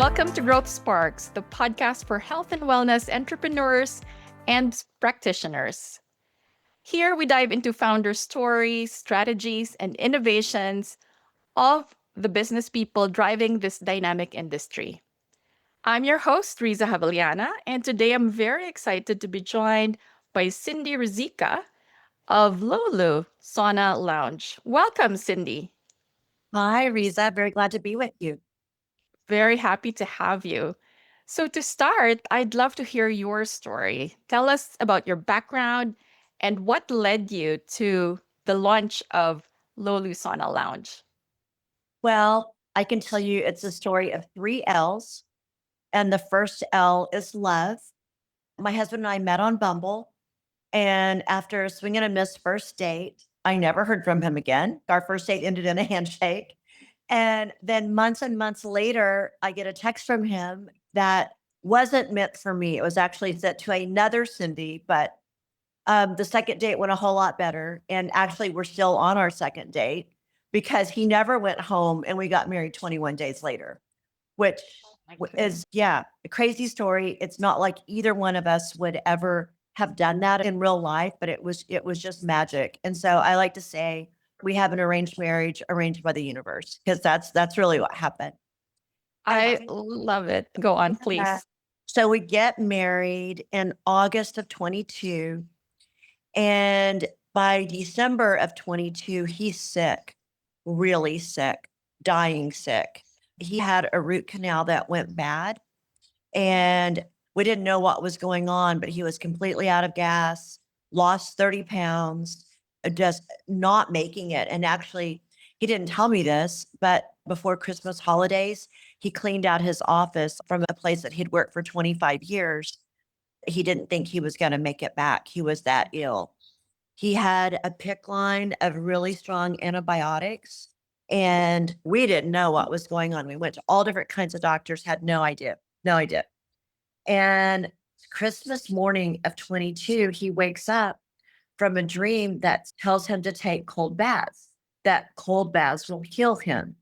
Welcome to Growth Sparks, the podcast for health and wellness entrepreneurs and practitioners. Here we dive into founder stories, strategies, and innovations of the business people driving this dynamic industry. I'm your host, Riza Javellana, and today I'm very excited to be joined by Cindy Ruzicka of Loyly Sauna Lounge. Welcome, Cindy. Hi, Riza. Very glad to be with you. Very happy to have you. So, to start, I'd love to hear your story. Tell us about your background and what led you to the launch of Loyly Sauna Lounge. Well, I can tell you it's a story of three L's, and the first L is love. My husband and I met on Bumble, and after a swing and a miss first date, I never heard from him again. Our first date ended in a handshake. And then months and months later, I get a text from him that wasn't meant for me. It was actually sent to another Cindy, but the second date went a whole lot better. And actually, we're still on our second date because he never went home and we got married 21 days later, which My is, goodness. yeah, a crazy story. It's not like either one of us would ever have done that in real life, but it was just magic. And so I like to say we have an arranged marriage arranged by the universe because that's really what happened. And I love it. Go on, yeah. please. So we get married in August of 22. And by December of 22, he's sick, really sick, dying sick. He had a root canal that went bad, and we didn't know what was going on, but he was completely out of gas, lost 30 pounds, just not making it. And actually, he didn't tell me this, but before Christmas holidays, he cleaned out his office from a place that he'd worked for 25 years. He didn't think he was going to make it back. He was that ill. He had a pick line of really strong antibiotics, and we didn't know what was going on. We went to all different kinds of doctors, had no idea, no idea. And Christmas morning of 22, he wakes up from a dream that tells him to take cold baths, that cold baths will heal him.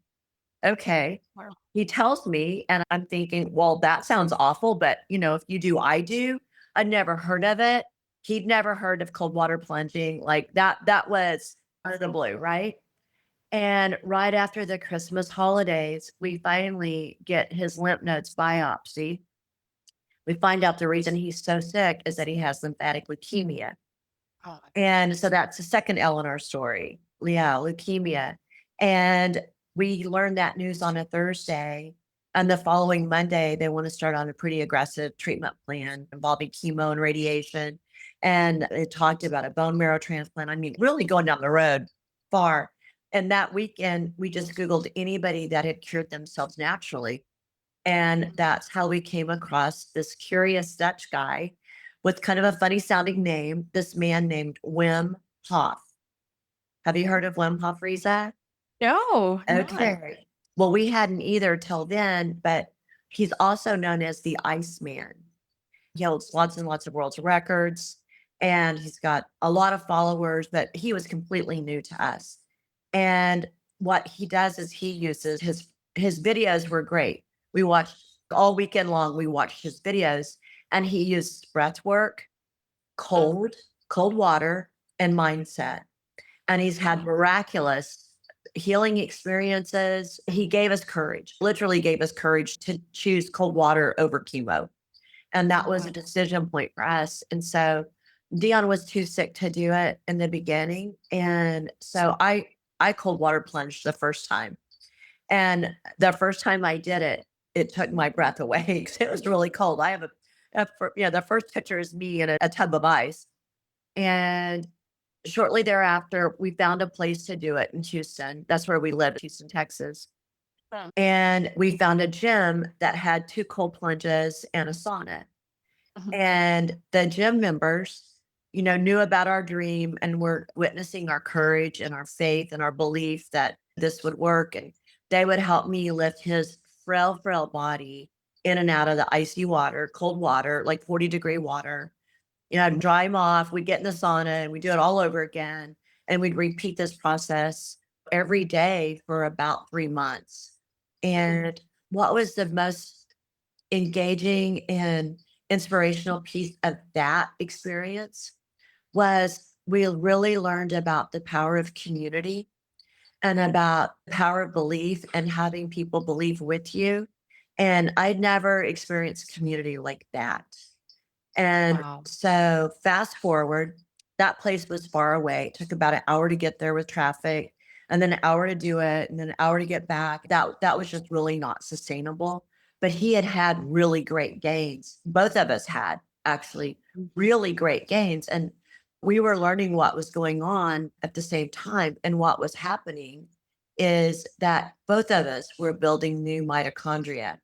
Okay. Wow. He tells me, and I'm thinking, well, that sounds awful, but if you do, I do. I'd never heard of it. He'd never heard of cold water plunging. Like that was out of the blue, right? And right after the Christmas holidays, we finally get his lymph nodes biopsy. We find out the reason he's so sick is that he has lymphatic leukemia. Oh, And so that's the second L in our story. Yeah, leukemia. And we learned that news on a Thursday. And the following Monday, they want to start on a pretty aggressive treatment plan involving chemo and radiation. And it talked about a bone marrow transplant. I mean, really going down the road far. And that weekend, we just Googled anybody that had cured themselves naturally. And that's how we came across this curious Dutch guy with kind of a funny sounding name, this man named Wim Hof. Have you heard of Wim Hof, Riza? no, not. Okay. Well, we hadn't either till then, but he's also known as the Iceman. He holds lots and lots of world records, and he's got a lot of followers, but he was completely new to us. And what he does is he uses his videos were great. We watched all weekend long, we watched his videos, and he used breath work, cold, cold water, and mindset. And he's had miraculous healing experiences. He gave us courage, literally gave us courage to choose cold water over chemo. And that was a decision point for us. And so Dion was too sick to do it in the beginning. And so I cold water plunged the first time. And the first time I did it, it took my breath away because it was really cold. I have the first picture is me in a tub of ice. And shortly thereafter, we found a place to do it in Houston. That's where we live, Houston, Texas. Huh. And we found a gym that had two cold plunges and a sauna. Mhm. And the gym members, knew about our dream and were witnessing our courage and our faith and our belief that this would work. And they would help me lift his frail, frail body in and out of the icy water, cold water, like 40-degree water. I'd dry him off. We'd get in the sauna and we'd do it all over again. And we'd repeat this process every day for about 3 months. And what was the most engaging in inspirational piece of that experience was we really learned about the power of community and about the power of belief and having people believe with you. And I'd never experienced community like that. And Wow. so fast forward, that place was far away. It took about an hour to get there with traffic and then an hour to do it and then an hour to get back. That was just really not sustainable. But he had had really great gains. Both of us had actually really great gains. And we were learning what was going on at the same time. And what was happening is that both of us were building new mitochondria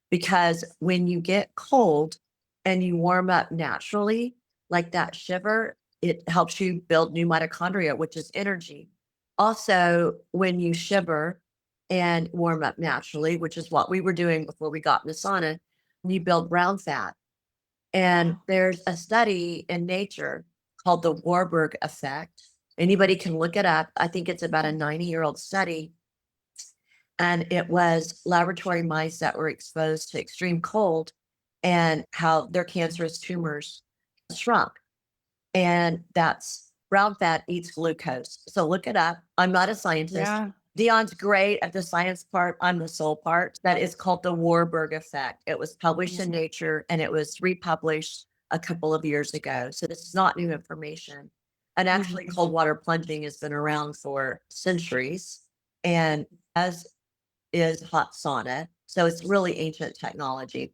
because when you get cold and you warm up naturally, like that shiver, it helps you build new mitochondria, which is energy. Also, when you shiver and warm up naturally, which is what we were doing before we got in the sauna, you build brown fat. And there's a study in Nature called the Warburg effect. Anybody can look it up. I think it's about a 90-year-old study, and it was laboratory mice that were exposed to extreme cold and how their cancerous tumors shrunk. And that's brown fat eats glucose. So look it up. I'm not a scientist. Yeah. Dion's great at the science part. I'm the soul part. That is called the Warburg effect. It was published in Nature and it was republished a couple of years ago. So this is not new information. And actually, cold water plunging has been around for centuries. And as is hot sauna. So it's really ancient technology.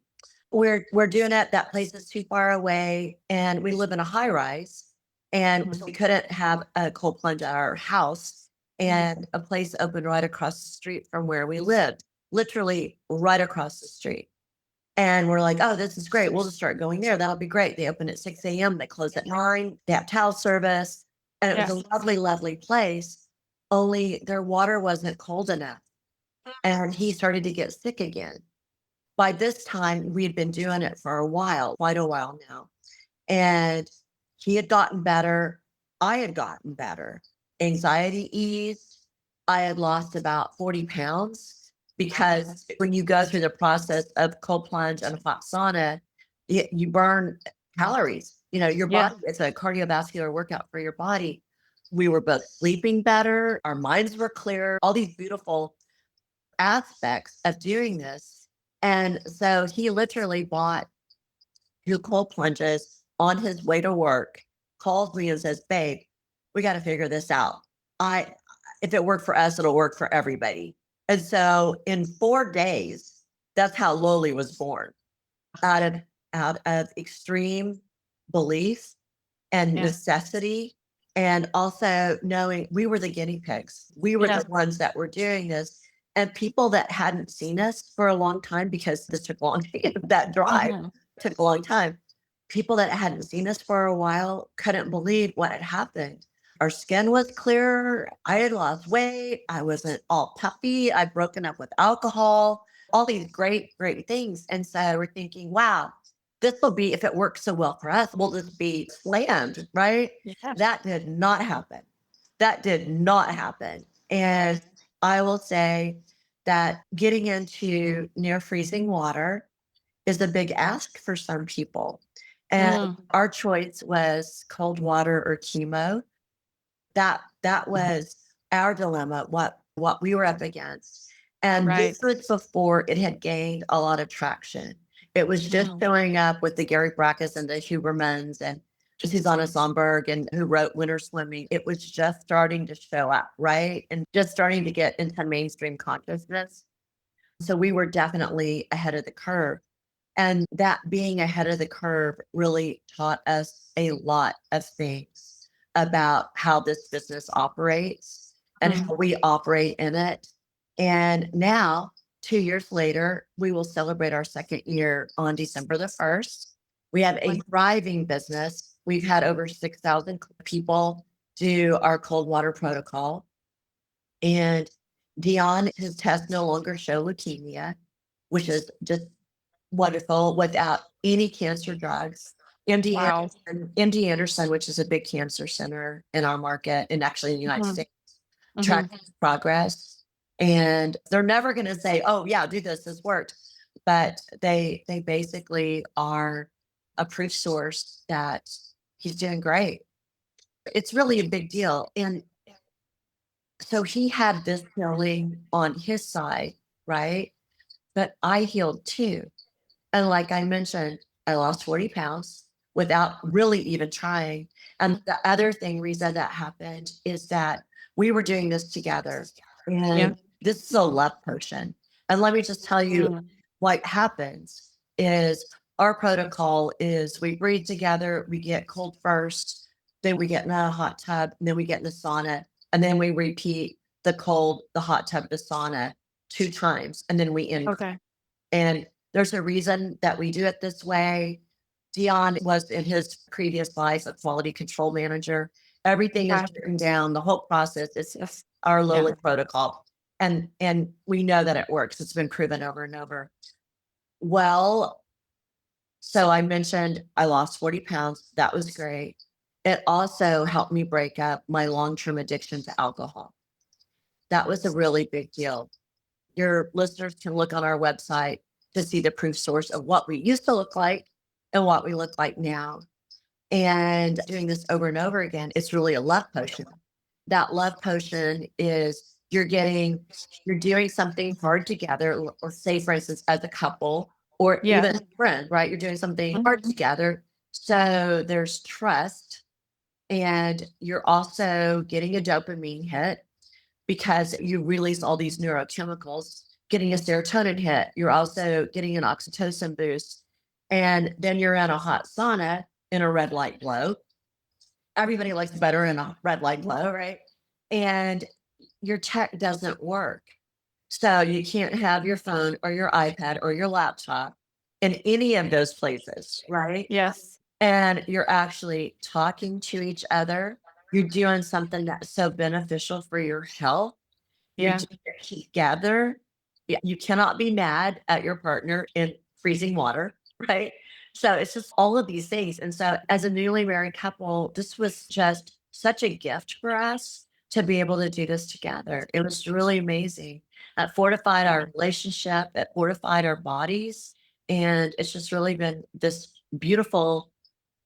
We're doing it. That place is too far away, and we live in a high rise, and so we couldn't have a cold plunge at our house. And a place opened right across the street from where we lived, literally right across the street. And we're like, oh, this is great. We'll just start going there. That'll be great. They open at 6 a.m. They close at 9. They have towel service. And it was a lovely, lovely place. Only their water wasn't cold enough. And he started to get sick again. By this time, we had been doing it for a while, quite a while now. And he had gotten better. I had gotten better. Anxiety eased. I had lost about 40 pounds because when you go through the process of cold plunge and hot sauna, you burn calories. You know, your Yeah. body, it's a cardiovascular workout for your body. We were both sleeping better. Our minds were clear. All these beautiful aspects of doing this. And so he literally bought 2 cold plunges on his way to work, calls me and says, babe, we got to figure this out. I If it worked for us, it'll work for everybody. And so in 4 days, that's how Loli was born out of extreme belief and Yeah. necessity. And also knowing we were the guinea pigs. We were Yeah. the ones that were doing this. And people that hadn't seen us for a long time, because this took a long that drive took a long time. People that hadn't seen us for a while couldn't believe what had happened. Our skin was clearer. I had lost weight. I wasn't all puffy. I'd broken up with alcohol, all these great, great things. And so we're thinking, wow, this will be, if it works so well for us, we'll just be slammed, right? Yeah. That did not happen. That did not happen. And I will say that getting into near freezing water is a big ask for some people. And our choice was cold water or chemo. That was our dilemma, what we were up against. And Right. this was before it had gained a lot of traction. It was just showing up with the Gary Brackus and the Hubermans and Susanna Somberg and who wrote Winter Swimming. It was just starting to show up, right? And just starting to get into mainstream consciousness. So we were definitely ahead of the curve. And that being ahead of the curve really taught us a lot of things about how this business operates and how we operate in it. And now, 2 years later, we will celebrate our second year on December the 1st. We have a thriving business. We've had over 6,000 people do our cold water protocol. And Dion, his tests no longer show leukemia, which is just wonderful, without any cancer drugs. Wow. MD Anderson, which is a big cancer center in our market and actually in the United States, track progress. And they're never going to say, oh, yeah, do this. This worked. but they basically are a proof source that he's doing great. It's really a big deal. And so he had this healing on his side, right? But I healed too. And like I mentioned, I lost 40 pounds without really even trying. And the other thing, Riza, that happened is that we were doing this together. Yeah. And this is a love potion. And let me just tell you Mm. what happens is our protocol is we breathe together, we get cold first, then we get in a hot tub, and then we get in the sauna, and then we repeat the cold, the hot tub, the sauna 2 times, and then we end. Okay. And there's a reason that we do it this way. Dion was in his previous life a quality control manager. Everything is Yeah. written down. The whole process is Yes. our Yeah. Lowly protocol. And we know that it works. It's been proven over and over. Well, so I mentioned I lost 40 pounds. That was great. It also helped me break up my long-term addiction to alcohol. That was a really big deal. Your listeners can look on our website to see the proof source of what we used to look like and what we look like now. And doing this over and over again, it's really a love potion. That love potion is you're doing something hard together, or say, for instance, as a couple or Yeah. even a friend, right? You're doing something hard together. So there's trust, and you're also getting a dopamine hit because you release all these neurochemicals, getting a serotonin hit. You're also getting an oxytocin boost. And then you're in a hot sauna in a red light glow. Everybody likes better in a red light glow, right? And your tech doesn't work. So you can't have your phone or your iPad or your laptop in any of those places, right? Yes. And you're actually talking to each other. You're doing something that's so beneficial for your health. You're Yeah. doing it together. Yeah, you cannot be mad at your partner in freezing water, right? So it's just all of these things. And so as a newly married couple, this was just such a gift for us to be able to do this together. It was really amazing. It fortified our relationship, it fortified our bodies. And it's just really been this beautiful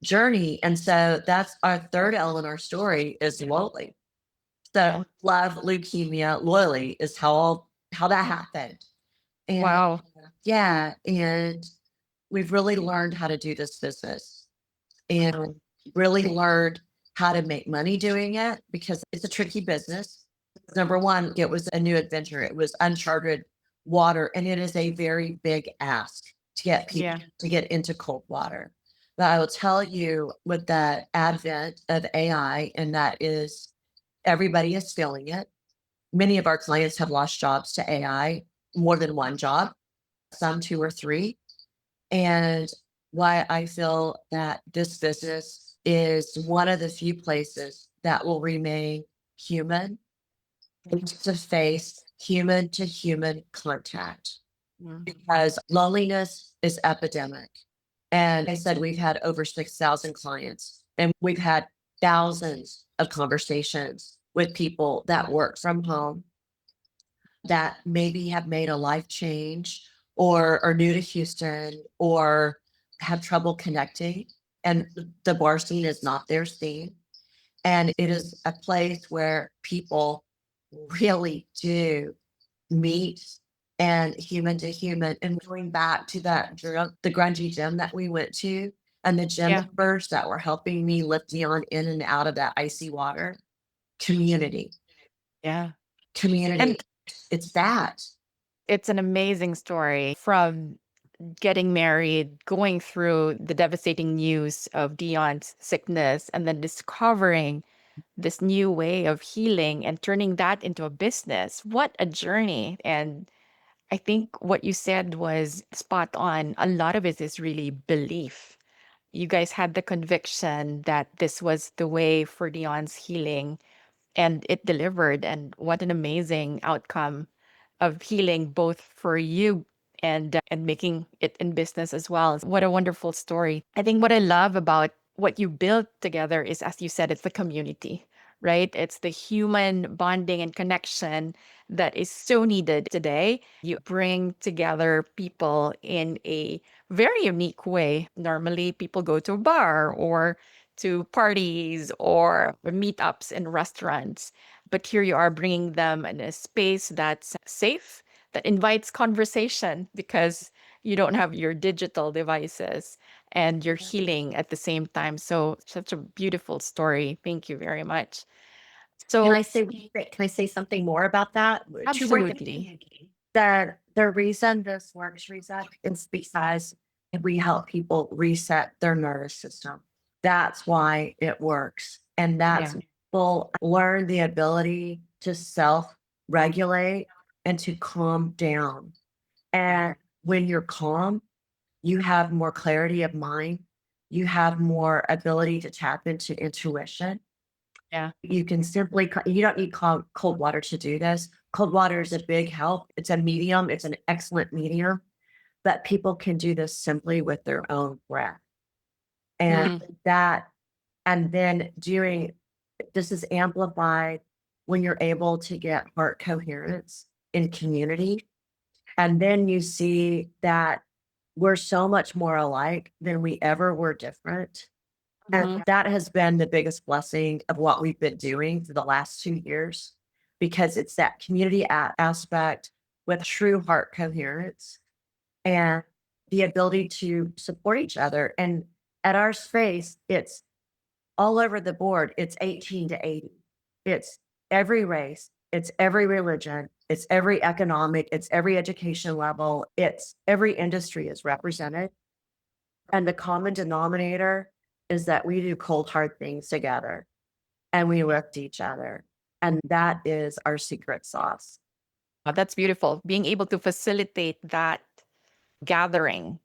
journey. And so that's our third L in our story is Lowly. So love, leukemia, Loyly is how that happened. And Wow. yeah, and we've really learned how to do this business and really learned how to make money doing it because it's a tricky business. Number one, it was a new adventure. It was uncharted water, and it is a very big ask to get people Yeah. to get into cold water. But I will tell you, with the advent of AI, and that is everybody is feeling it. Many of our clients have lost jobs to AI, more than one job, some two or three. And why I feel that this business is one of the few places that will remain human, face to face, human to human contact, Mm. because loneliness is epidemic. And I said we've had over 6,000 clients, and we've had thousands of conversations with people that work from home that maybe have made a life change or are new to Houston or have trouble connecting. And the bar scene is not their scene. And it is a place where people really do meet and human to human. And going back to the grungy gym that we went to, and the gym Yeah. members that were helping me lift Dion in and out of that icy water, community, Yeah. community. And It's that. it's an amazing story from getting married, going through the devastating news of Dion's sickness, and then discovering this new way of healing and turning that into a business. What a journey. And I think what you said was spot on. A lot of it is really belief. You guys had the conviction that this was the way for Dion's healing, and it delivered. And what an amazing outcome of healing, both for you and making it in business as well. What a wonderful story. I think what I love about what you built together is, as you said, it's the community, right? It's the human bonding and connection that is so needed today. You bring together people in a very unique way. Normally, people go to a bar or to parties or meetups in restaurants. But here you are bringing them in a space that's safe, that invites conversation because you don't have your digital devices and you're healing at the same time. So, such a beautiful story. Thank you very much. Can So, I say can I say something more about that? Two more absolutely. things. The reason this works, Riza, is because we help people reset their nervous system. That's why it works. And Yeah. that's people learn the ability to self-regulate and to calm down. And when you're calm, you have more clarity of mind. You have more ability to tap into intuition. Yeah. You can simply, you don't need cold water to do this. Cold water is a big help. It's a medium, it's an excellent medium, but people can do this simply with their own breath. And Mm, that, and then doing this is amplified when you're able to get heart coherence in community. And then you see that we're so much more alike than we ever were different. And mhm. that has been the biggest blessing of what we've been doing for the last 2 years, because it's that community aspect with true heart coherence and the ability to support each other. And at our space, it's all over the board. It's 18 to 80. It's every race, it's every religion, it's every economic, it's every education level, it's every industry is represented. And the common denominator is that we do cold, hard things together and we lift each other. And that is our secret sauce. That's beautiful. Being able to facilitate that gathering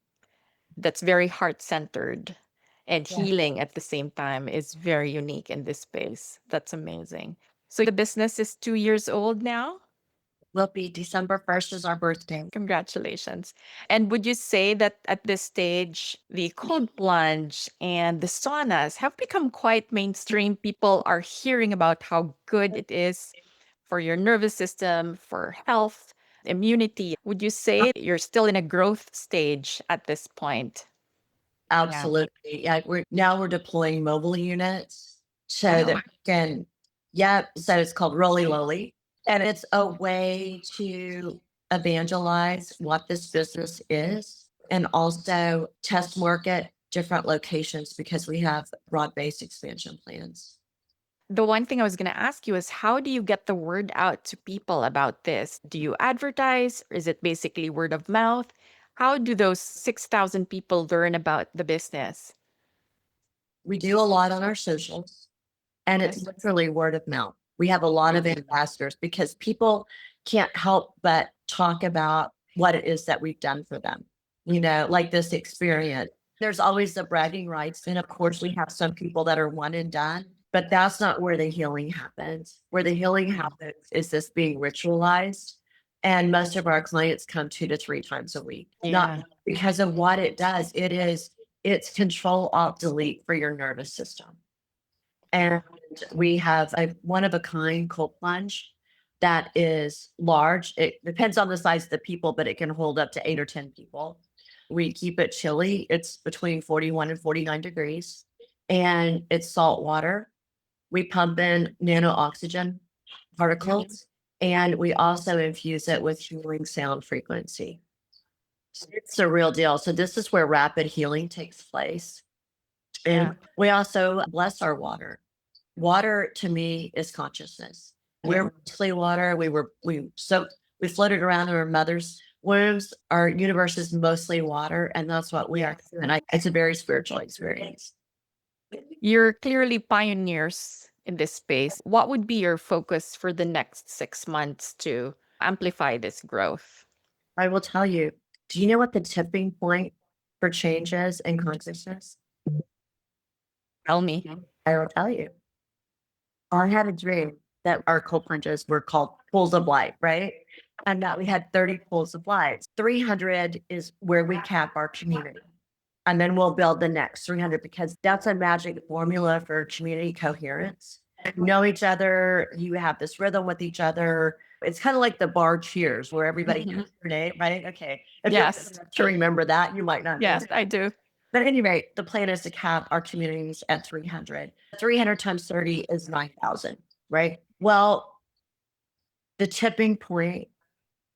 that's very heart centered and Yeah. healing at the same time is very unique in this space. That's amazing. So, the business is 2 years old now? Will be December 1st is our birthday. Congratulations. And would you say that at this stage, the cold plunge and the saunas have become quite mainstream? People are hearing about how good it is for your nervous system, for health, immunity. Would you say you're still in a growth stage at this point? Yeah. Absolutely. Yeah, we're deploying mobile units so that Wow. we can, yeah. So it's called Roly. And it's a way to evangelize what this business is and also test market different locations because we have broad-based expansion plans. The one thing I was going to ask you is how do you get the word out to people about this? Do you advertise? Is it basically word of mouth? How do those 6,000 people learn about the business? We do a lot on our socials, and it's Yes. literally word of mouth. We have a lot of ambassadors because people can't help but talk about what it is that we've done for them, like this experience. There's always the bragging rights. And of course, we have some people that are one and done, but that's not where the healing happens. Where the healing happens is this being ritualized. And most of our clients come 2 to 3 times a week, Yeah. not because of what it does. It's control alt delete for your nervous system. And we have a one of a kind cold plunge that is large. It depends on the size of the people, but it can hold up to 8 or 10 people. We keep it chilly. It's between 41 and 49 degrees, and it's salt water. We pump in nano oxygen particles, and we also infuse it with healing sound frequency. It's a real deal. So this is where rapid healing takes place. Yeah. And we also bless our water. Water to me is consciousness. Yeah. We're mostly water. We floated around in our mother's wombs. Our universe is mostly water, and that's what we are. And it's a very spiritual experience. You're clearly pioneers in this space. What would be your focus for the next 6 months to amplify this growth? I will tell you. Do you know what the tipping point for change is in consciousness? Tell me. I will tell you. I had a dream that our cold plunges were called pools of light, right? And that we had 30 pools of light. 300 is where we cap our community. And then we'll build the next 300 because that's a magic formula for community coherence. know each other. You have this rhythm with each other. It's kind of like the bar cheers where everybody Mhm. knows your name, right? Okay. If you're Yes. old enough to remember that, you might not know. Yes, I do. But at any rate, the plan is to cap our communities at 300. 300 times 30 is 9,000, right? Well, the tipping point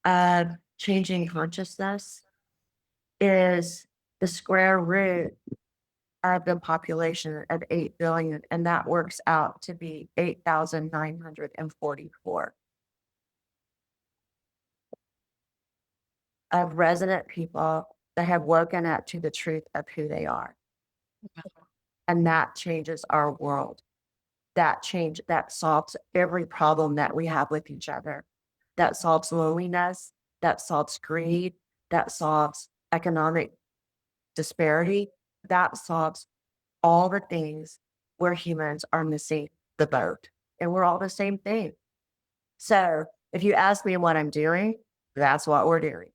of changing consciousness is the square root of the population of 8 billion. And that works out to be 8,944 of resident people that have woken up to the truth of who they are. And that changes our world. That solves every problem that we have with each other. That solves loneliness, that solves greed, that solves economic disparity, that solves all the things where humans are missing the boat. And we're all the same thing. So if you ask me what I'm doing, that's what we're doing.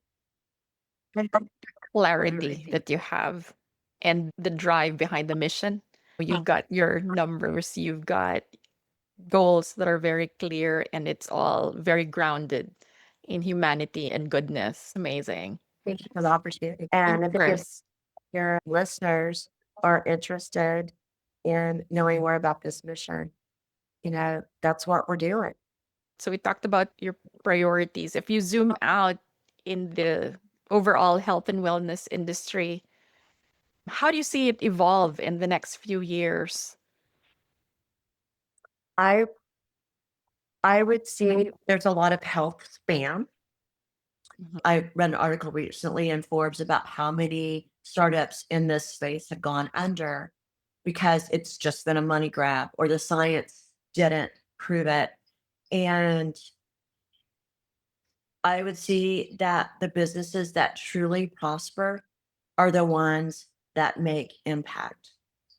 Clarity that you have and the drive behind the mission. You've got your numbers, you've got goals that are very clear, and it's all very grounded in humanity and goodness. Amazing. Thank you for the opportunity. Of And if course. your listeners are interested in knowing more about this mission, that's what we're doing. So we talked about your priorities. If you zoom out in the overall health and wellness industry, how do you see it evolve in the next few years? I I would say there's a lot of health spam. Mhm. I read an article recently in Forbes about how many startups in this space have gone under because it's just been a money grab or the science didn't prove it. And I would see that the businesses that truly prosper are the ones that make impact.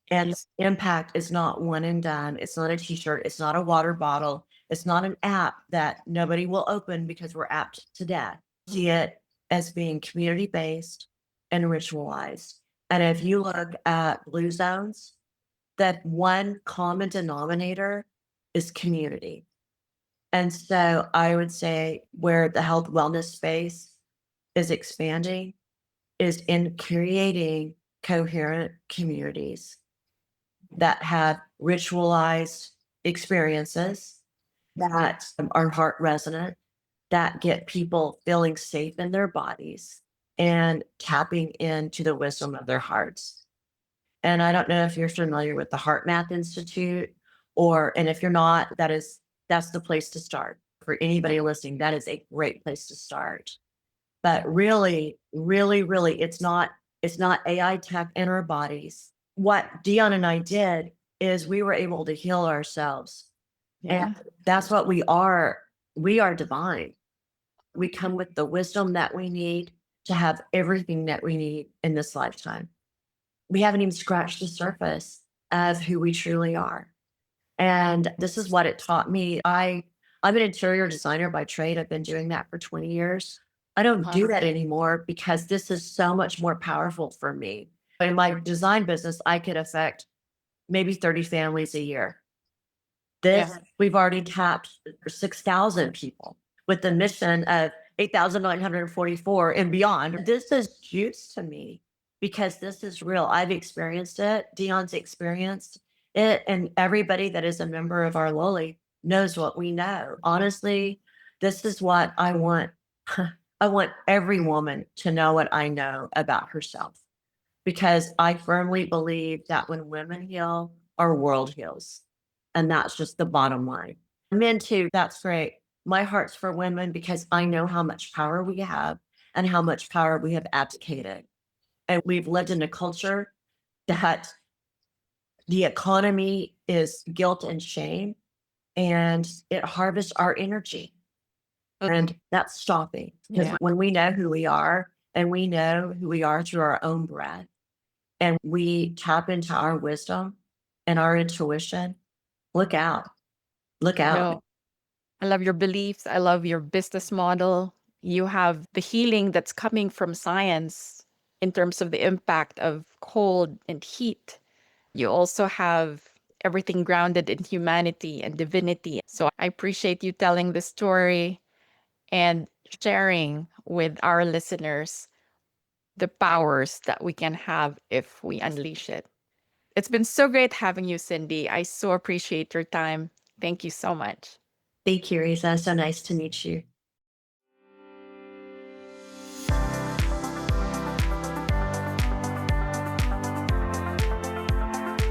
And Yes. impact is not one and done. It's not a t-shirt. It's not a water bottle. It's not an app that nobody will open because we're apt to death. See it as being community based and ritualized. And if you look at blue zones, that one common denominator is community. And so I would say where the health wellness space is expanding is in creating coherent communities that have ritualized experiences that are heart resonant, that get people feeling safe in their bodies and tapping into the wisdom of their hearts. And I don't know if you're familiar with the Heart Math Institute and if you're not, that's the place to start. For anybody listening, that is a great place to start. But really, really, really, it's not AI tech in our bodies. What Dion and I did is we were able to heal ourselves. Yeah. And that's what we are. We are divine. We come with the wisdom that we need to have everything that we need in this lifetime. We haven't even scratched the surface of who we truly are. And this is what it taught me. I'm an interior designer by trade. I've been doing that for 20 years. I don't do that anymore because this is so much more powerful for me. In my design business, I could affect maybe 30 families a year. This, Yeah. we've already tapped 6,000 people with the mission of 8,944 and beyond. This is juice to me because this is real. I've experienced it. Dion's experienced it. And everybody that is a member of our Lowly knows what we know. Honestly, this is what I want. I want every woman to know what I know about herself because I firmly believe that when women heal, our world heals. And that's just the bottom line. Men too, that's great. My heart's for women because I know how much power we have and how much power we have abdicated. And we've lived in a culture that the economy is guilt and shame and it harvests our energy. And that's stopping because Yeah. when we know who we are and we know who we are through our own breath, and we tap into our wisdom and our intuition, look out, look out. No, I love your beliefs. I love your business model. You have the healing that's coming from science in terms of the impact of cold and heat. You also have everything grounded in humanity and divinity. So I appreciate you telling the story and sharing with our listeners the powers that we can have if we unleash it. It's been so great having you, Cindy. I so appreciate your time. Thank you so much. Thank you, Riza. So nice to meet you.